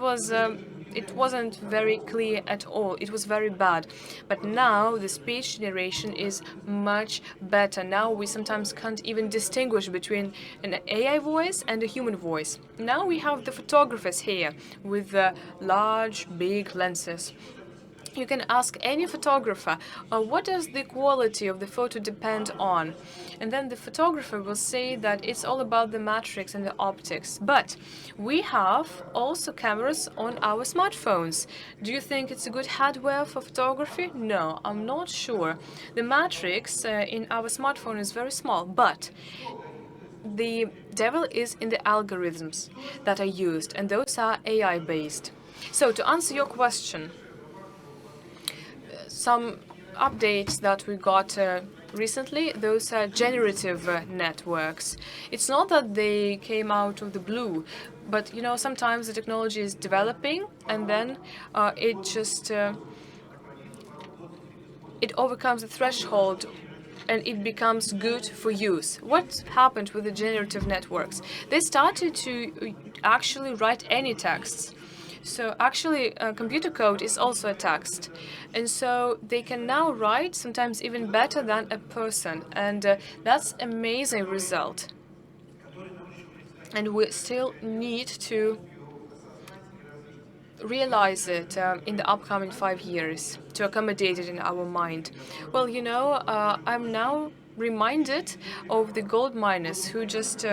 wasn't very clear at all. It was very bad. But now the speech generation is much better. Now we sometimes can't even distinguish between an AI voice and a human voice. Now we have the photographers here with the large, big lenses. You can ask any photographer, what does the quality of the photo depend on? And then the photographer will say that it's all about the matrix and the optics. But we have also cameras on our smartphones. Do you think it's a good hardware for photography? No, I'm not sure. The matrix in our smartphone is very small, but the devil is in the algorithms that are used, and those are AI-based. So to answer your question, some updates that we got recently, those are generative networks. It's not that they came out of the blue, but you know, sometimes the technology is developing and then it just it overcomes the threshold and it becomes good for use. What happened with the generative networks? They started to actually write any texts. So actually, computer code is also a text. And so they can now write sometimes even better than a person. And that's an amazing result. And we still need to realize it in the upcoming 5 years to accommodate it in our mind. Well, you know, I'm now reminded of the gold miners who just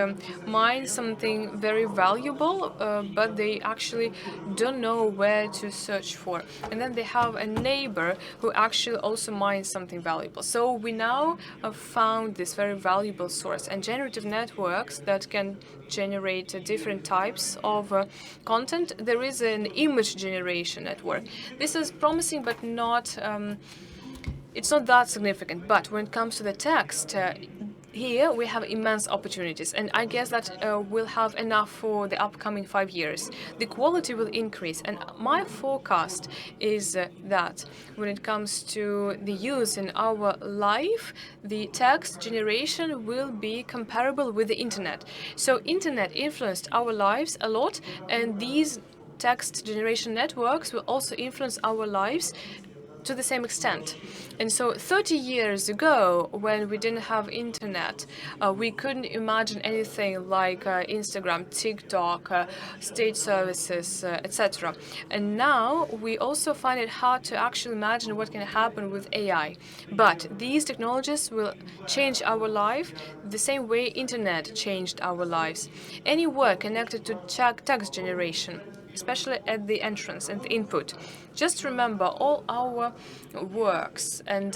mine something very valuable, but they actually don't know where to search for. And then they have a neighbor who actually also mines something valuable. So we now have found this very valuable source. And generative networks that can generate different types of content. There is an image generation network. This is promising, but not it's not that significant. But when it comes to the text, here we have immense opportunities, and I guess that we'll have enough for the upcoming 5 years. The quality will increase, and my forecast is that when it comes to the use in our life, the text generation will be comparable with the internet. So internet influenced our lives a lot, and these text generation networks will also influence our lives to the same extent. And so 30 years ago, when we didn't have internet, we couldn't imagine anything like Instagram, TikTok, state services, etc. And now we also find it hard to actually imagine what can happen with AI. But these technologies will change our life the same way internet changed our lives. Any work connected to text generation, especially at the entrance and the input. Just remember all our works, and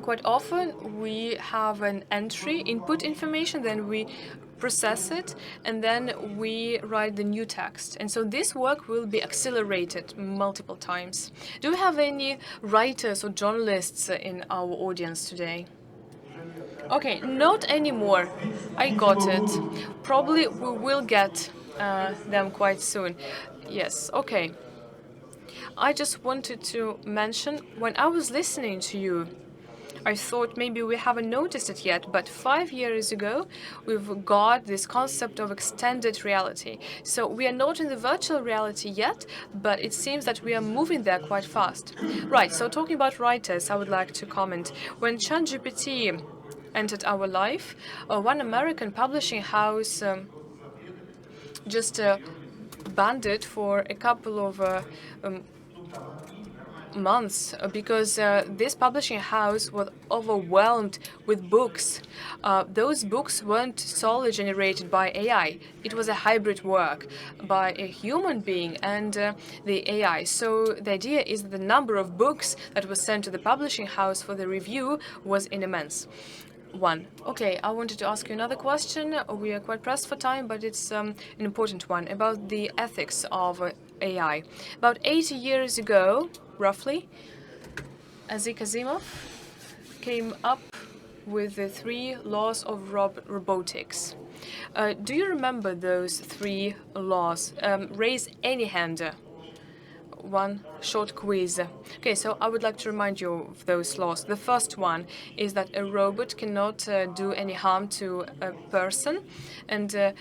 quite often we have an entry, input information, then we process it, and then we write the new text. And so this work will be accelerated multiple times. Do we have any writers or journalists in our audience today? Okay, not anymore. I got it. Probably we will get them quite soon. Yes, okay. I just wanted to mention, when I was listening to you, I thought maybe we haven't noticed it yet, but 5 years ago, we've got this concept of extended reality. So we are not in the virtual reality yet, but it seems that we are moving there quite fast. Right, so talking about writers, I would like to comment. When ChatGPT entered our life, one American publishing house just banned it for a couple of months because this publishing house was overwhelmed with books. Those books weren't solely generated by AI. It was a hybrid work by a human being and the AI. So the idea is that the number of books that was sent to the publishing house for the review was immense. Okay, I wanted to ask you another question. We are quite pressed for time, but it's an important one about the ethics of AI. About 80 years ago, roughly, Isaac Asimov came up with the 3 laws of robotics. Do you remember those 3 laws? Raise any hand. One short quiz. Okay, so I would like to remind you of those laws. The first one is that a robot cannot do any harm to a person, and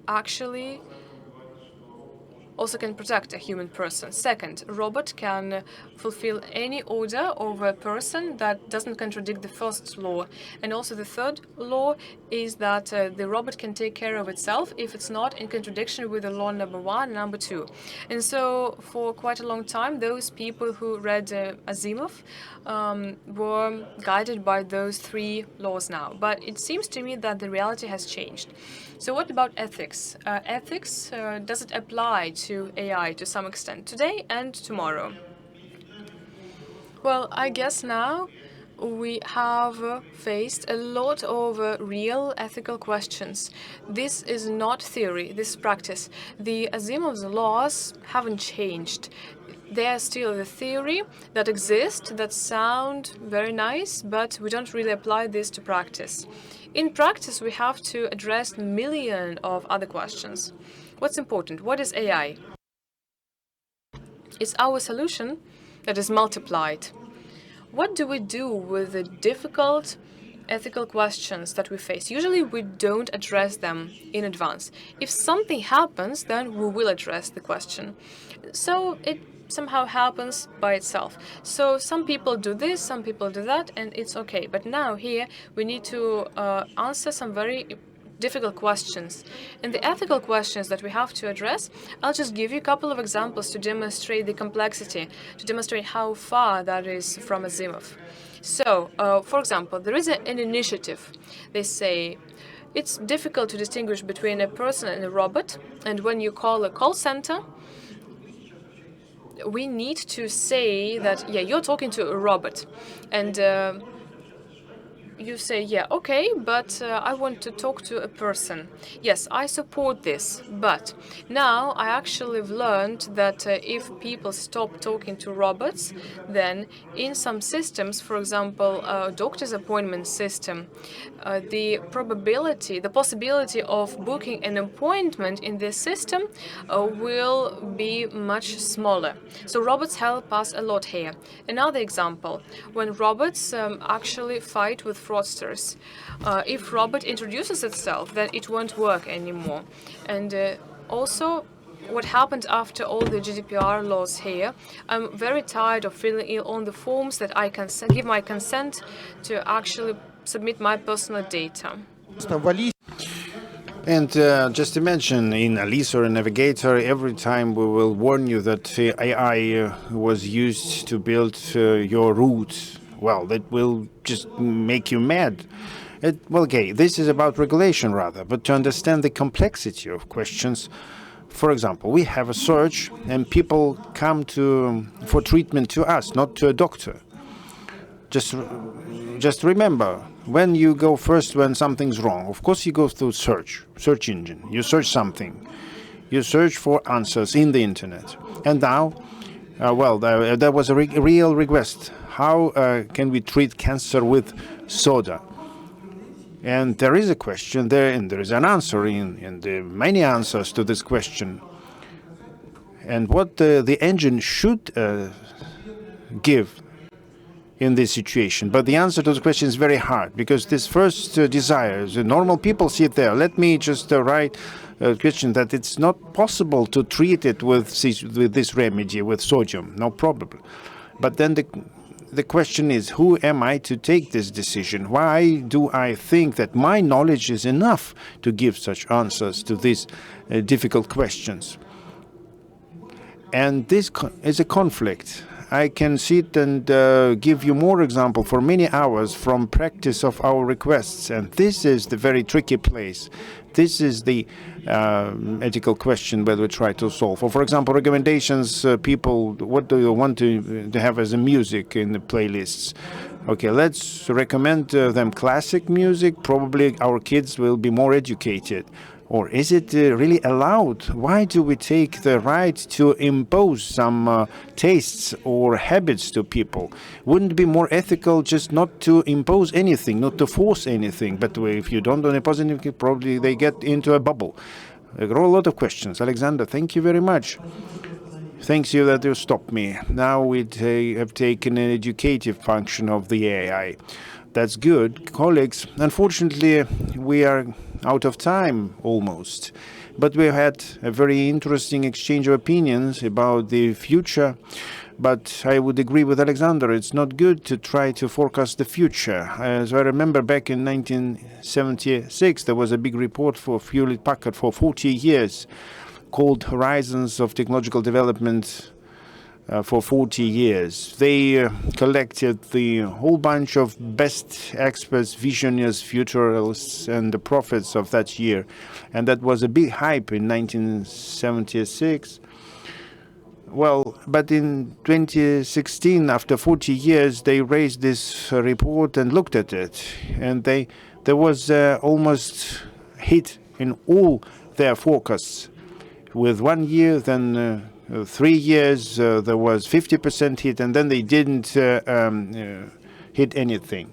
actually also can protect a human person. Second, a robot can fulfill any order of a person that doesn't contradict the first law. And also the third law is that the robot can take care of itself if it's not in contradiction with the law number 1 and number 2. And so for quite a long time, those people who read Asimov were guided by those 3 laws now. But it seems to me that the reality has changed. So what about ethics? Ethics, does it apply to AI to some extent today and tomorrow? Well, I guess now we have faced a lot of real ethical questions. This is not theory, this is practice. The Asimov's laws haven't changed. They are still the theory that exist, that sound very nice, but we don't really apply this to practice. In practice, we have to address millions of other questions. What's important? What is AI? It's our solution that is multiplied. What do we do with the difficult ethical questions that we face? Usually we don't address them in advance. If something happens, then we will address the question. So it somehow happens by itself. So some people do this, some people do that, and it's okay. But now here we need to answer some very difficult questions. And the ethical questions that we have to address, I'll just give you a couple of examples to demonstrate the complexity, to demonstrate how far that is from Asimov. So, for example, there is an initiative. They say it's difficult to distinguish between a person and a robot, and when you call a call center, we need to say that, yeah, you're talking to a robot. And you say, yeah, okay, but I want to talk to a person. Yes, I support this, but now I actually have learned that if people stop talking to robots, then in some systems, for example, doctor's appointment system, the possibility of booking an appointment in this system will be much smaller. So robots help us a lot here. Another example, when robots actually fight with fraudsters. If robot introduces itself, then it won't work anymore. And also, what happened after all the GDPR laws here, I'm very tired of filling in on the forms that I can give my consent to actually submit my personal data.
And just to mention, in Alice or a Navigator, every time we will warn you that AI was used to build your route. Well, that will just make you mad. Well, okay, this is about regulation rather, but to understand the complexity of questions. For example, we have a search and people come for treatment to us, not to a doctor. Just remember, when you go first when something's wrong, of course you go through search engine. You search something. You search for answers in the internet. And now, there was a real request. How can we treat cancer with soda? And there is a question there, and there is an answer and there are many answers to this question. And what the engine should give in this situation. But the answer to the question is very hard, because this first desire, the normal people see it there. Let me just write a question that it's not possible to treat it with this remedy, with sodium, no problem. But then the question is, who am I to take this decision? Why do I think that my knowledge is enough to give such answers to these difficult questions? And this is a conflict. I can sit and give you more example for many hours from practice of our requests, and this is the very tricky place. This is the ethical question that we try to solve. For example, recommendations, people, what do you want to have as a music in the playlists? Okay, let's recommend them classic music. Probably our kids will be more educated. Or is it really allowed? Why do we take the right to impose some tastes or habits to people? Wouldn't it be more ethical just not to impose anything, not to force anything? But if you don't impose anything, probably they get into a bubble. There are a lot of questions. Alexander, thank you very much. Thanks you that you stopped me. Now we have taken an educative function of the AI. That's good. Colleagues, unfortunately, we are out of time almost. But we had a very interesting exchange of opinions about the future. But I would agree with Alexander, it's not good to try to forecast the future. As I remember, back in 1976, there was a big report for Hewlett-Packard for 40 years called Horizons of Technological Development for 40 years. They collected the whole bunch of best experts, visionaries, futurists, and the prophets of that year. And that was a big hype in 1976. Well, but in 2016, after 40 years, they raised this report and looked at it. And there was almost hit in all their forecasts. With 1 year, then 3 years, there was 50% hit, and then they didn't hit anything.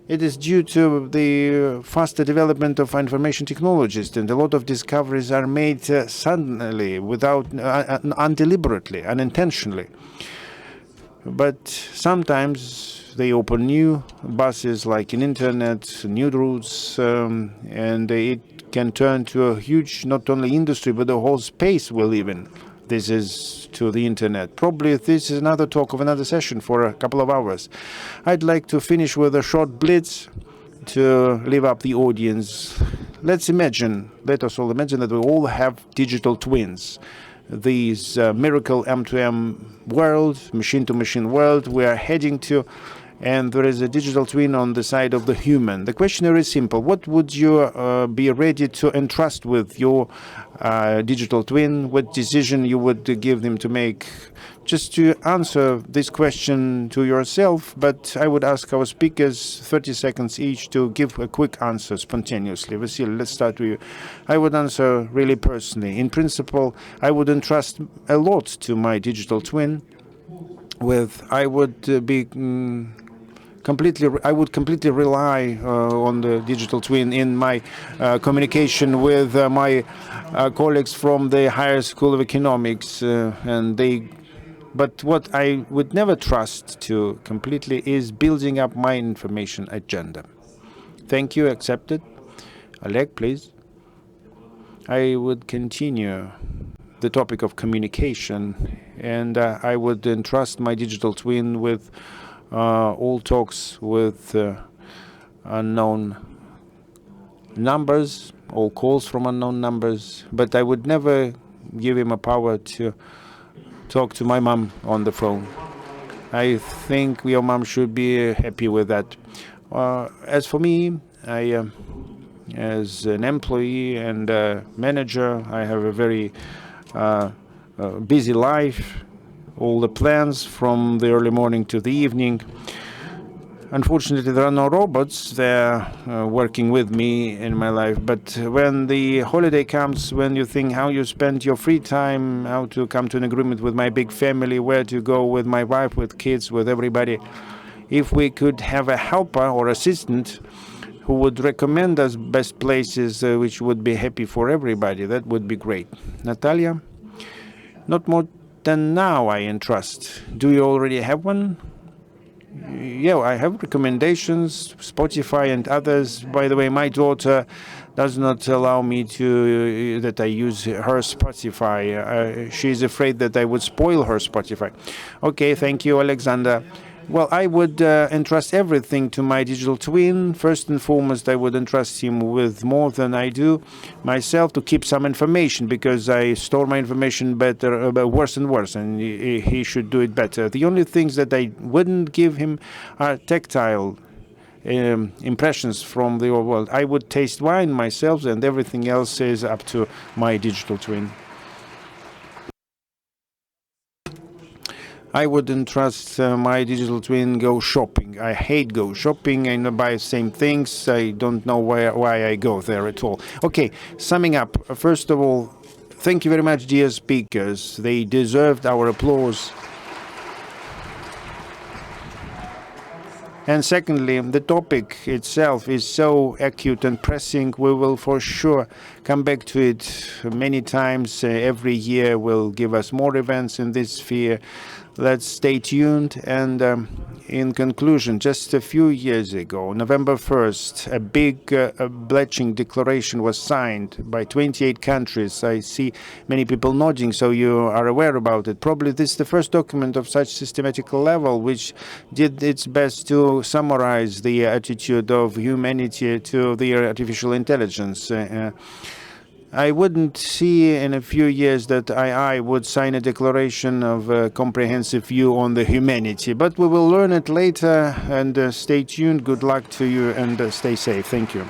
It is due to the faster development of information technologies, and a lot of discoveries are made suddenly, without, undeliberately, unintentionally. But sometimes they open new buses, like in internet, new routes, and it can turn to a huge, not only industry, but the whole space we live in. This is to the internet. Probably this is another talk of another session for a couple of hours. I'd like to finish with a short blitz to live up the audience. Let us all imagine that we all have digital twins. These miracle M2M world, machine-to-machine world we are heading to, and there is a digital twin on the side of the human. The question is simple. What would you be ready to entrust with your digital twin? What decision you would give them to make? Just to answer this question to yourself, but I would ask our speakers 30 seconds each to give a quick answer spontaneously. Vasily, let's start with you. I would answer really personally. In principle, I would entrust a lot to my digital twin. I would completely rely on the digital twin in my communication with my colleagues from the Higher School of Economics, but what I would never trust to completely is building up my information agenda. Thank you. Accepted. Oleg, please. I would continue the topic of communication, and I would entrust my digital twin with all talks with unknown numbers, all calls from unknown numbers, but I would never give him a power to talk to my mom on the phone. I think your mom should be happy with that. As for me, as an employee and manager, I have a very busy life, all the plans from the early morning to the evening. Unfortunately, there are no robots there working with me in my life. But when the holiday comes, when you think how you spend your free time, how to come to an agreement with my big family, where to go with my wife, with kids, with everybody, if we could have a helper or assistant who would recommend us best places which would be happy for everybody, that would be great. Natalya? Not more than now, I entrust. Do you already have one? Yeah, I have recommendations, Spotify and others. By the way, my daughter does not allow me that I use her Spotify. She's afraid that I would spoil her Spotify. Okay, thank you, Alexander. Well, I would entrust everything to my digital twin. First and foremost, I would entrust him with more than I do myself to keep some information, because I store my information worse and worse, and he should do it better. The only things that I wouldn't give him are tactile impressions from the old world. I would taste wine myself, and everything else is up to my digital twin. I would entrust my digital twin go shopping. I hate go shopping and buy same things. I don't know why I go there at all. Okay, summing up. First of all, thank you very much, dear speakers. They deserved our applause. And secondly, the topic itself is so acute and pressing. We will for sure come back to it many times. Every year will give us more events in this sphere. Let's stay tuned. And in conclusion, just a few years ago, November 1st, a big pledging declaration was signed by 28 countries. I see many people nodding, so you are aware about it. Probably this is the first document of such systematical level which did its best to summarize the attitude of humanity to the artificial intelligence. I wouldn't see in a few years that I would sign a declaration of a comprehensive view on the humanity, but we will learn it later, and stay tuned. Good luck to you, and stay safe. Thank you.